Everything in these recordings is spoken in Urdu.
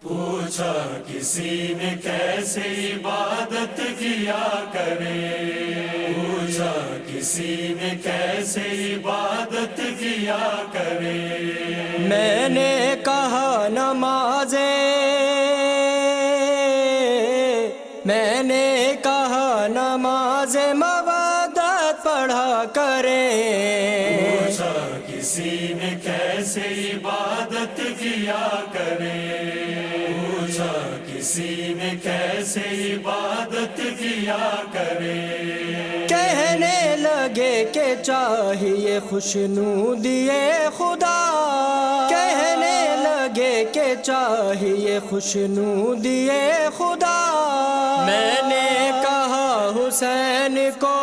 پوچھا کسی نے کیسے عبادت کیا کرے، پوچھا کسی نے کیسے عبادت کیا کرے۔ میں نے کہا نماز مودت پڑھا کریں۔ پوچھا کسی نے کیسے عبادت کیا کرے، پوچھا کسی نے کیسے عبادت کیا کرے۔ کہنے لگے کہ چاہیے خوشنودی خدا، کہنے لگے کہ چاہیے خوشنودی خدا۔ میں نے کہا حسین کو،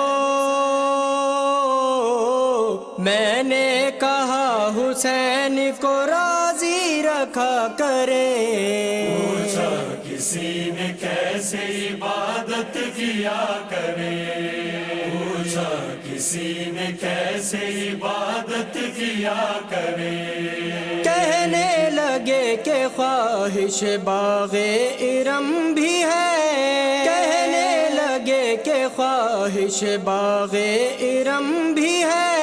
میں نے کہا حسین کو راضی رکھا کریں۔ پوچھا کسی نے کیسے عبادت کیا کرے، پوچھا کسی نے کیسے عبادت کیا کرے۔ کہنے لگے کہ خواہش باغ ارم بھی ہے، کہنے لگے کہ خواہش باغ ارم بھی ہے۔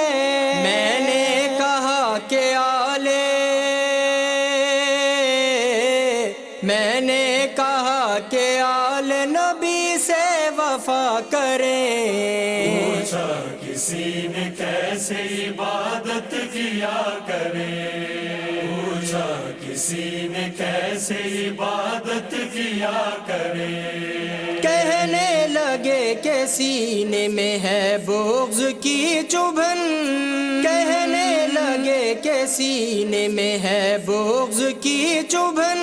میں نے کہا کہ آل نبی سے وفا کریں۔ پوچھا کسی نے کیسے عبادت کیا کرے، پوچھا کسی نے کیسے عبادت کیا کرے۔ کہنے لگے کہ سینے میں ہے بغض کی چبھن، کہنے لگے کہ سینے میں ہے بغض کی چبھن۔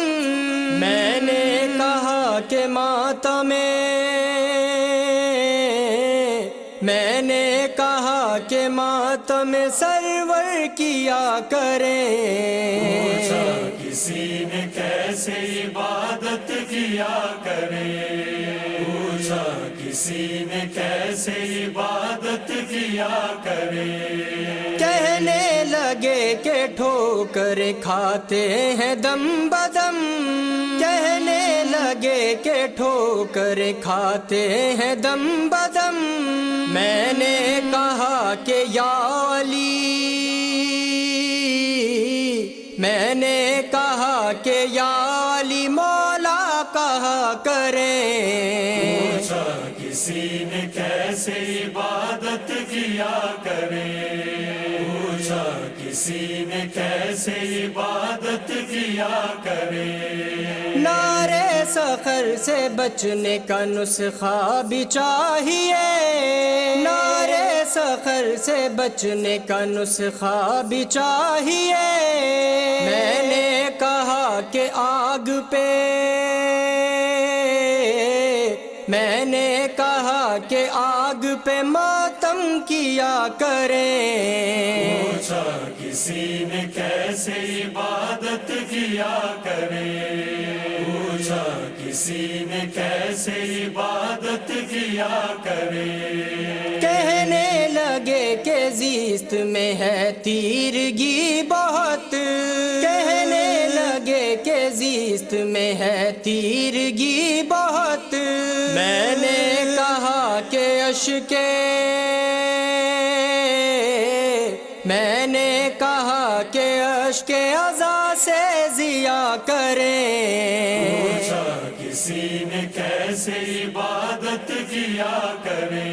میں نے کہا کہ ماتم سرور کیا کریں۔ پوچھا کسی نے کیسے عبادت کیا کرے، پوچھا کسی نے کیسے عبادت کیا کرے۔ کہنے لگے کہ ٹھوکر کھاتے ہیں دم بدم، کہنے لگے کہ ٹھوکر کھاتے ہیں دم بدم۔ میں نے کہا کہ یا علی، میں نے کہا کہ یا علی مولا کہا کریں۔ پوچھا کسی نے کیسے عبادت کیا کرے، پوچھا کسی نے کیسے عبادت کیا کرے۔ نعرے سخر سے بچنے کا نسخہ بھی چاہیے، نعرے سخر سے بچنے کا نسخہ بھی چاہیے۔ میں نے کہا کہ آگ پہ، میں نے کہا کہ آگ پہ ماتم کیا کریں۔ پوچھا کسی نے کیسے عبادت کیا کرے، پوچھا کسی نے کیسے عبادت کیا کرے۔ کہنے لگے کہ زیست میں ہے تیرگی بہت، کہنے لگے کہ زیست میں ہے تیرگی بہت۔ میں نے کہا کہ میں نے کہا کہ اشک عزا سے ضیا کریں۔ پوچھا کسی نے کیسے عبادت کیا کرے،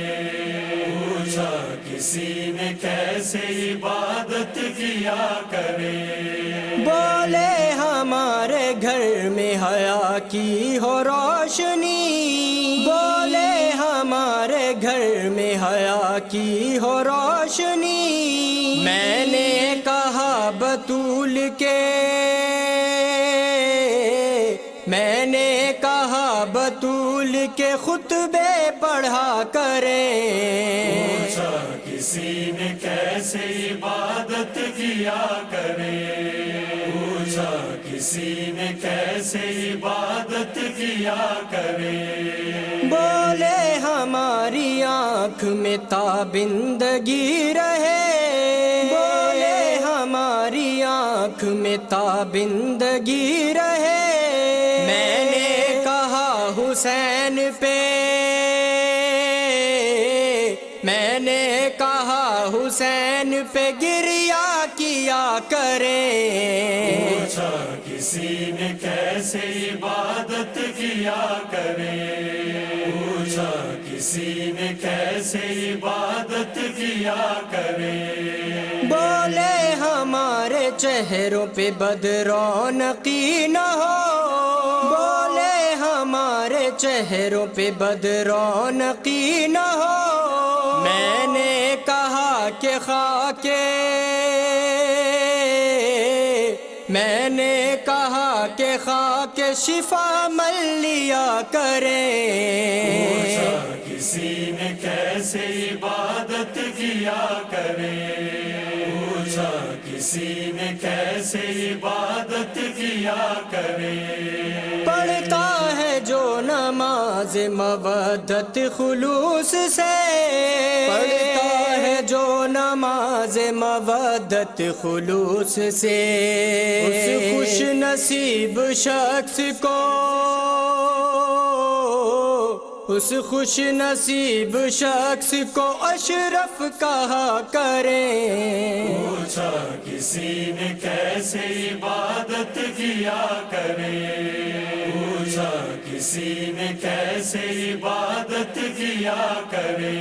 پوچھا کسی نے کیسے عبادت کیا کرے۔ بولے ہمارے گھر میں حیا کی ہو روشنی، بولے ہمارے گھر میں حیا کی ہو روشنی۔ میں نے کہا بطول کے، میں نے کہا بطول کے خطبے پڑھا کریں۔ پوچھا کسی نے کیسے عبادت کیا کرے، پوچھا کسی نے کیسے عبادت کیا کرے۔ بولے ہماری آنکھ میں تابندگی رہے، بولے ہماری آنکھ میں تابندگی رہے. میں نے کہا حسین پہ، میں نے کہا حسین پہ گریا کیا کریں. پوچھا کسی نے کیسے عبادت کیا کرے، پوچھا کسی نے کیسے عبادت کیا کرے. بولے ہمارے چہروں پہ بدرونقی نہ ہو، بولے ہمارے چہروں پہ بدرونقی نہ ہو. میں نے کہا کہ خاک، میں نے کہا کہ خاک شفا مل لیا کریں. پوچھا کسی نے کیسے عبادت کیا کرے، پوچھا کسی نے کیسے عبادت کیا کرے. پڑھتا ہے جو نماز مودت خلوص سے، پڑھتا ہے جو نماز مودت خلوص سے، اس خوش نصیب شخص کو، اس خوش نصیب شخص کو اشرف کہا کریں. پوچھا کسی نے کیسے عبادت کیا کرے، پوچھا کسی نے کیسے عبادت کیا کرے.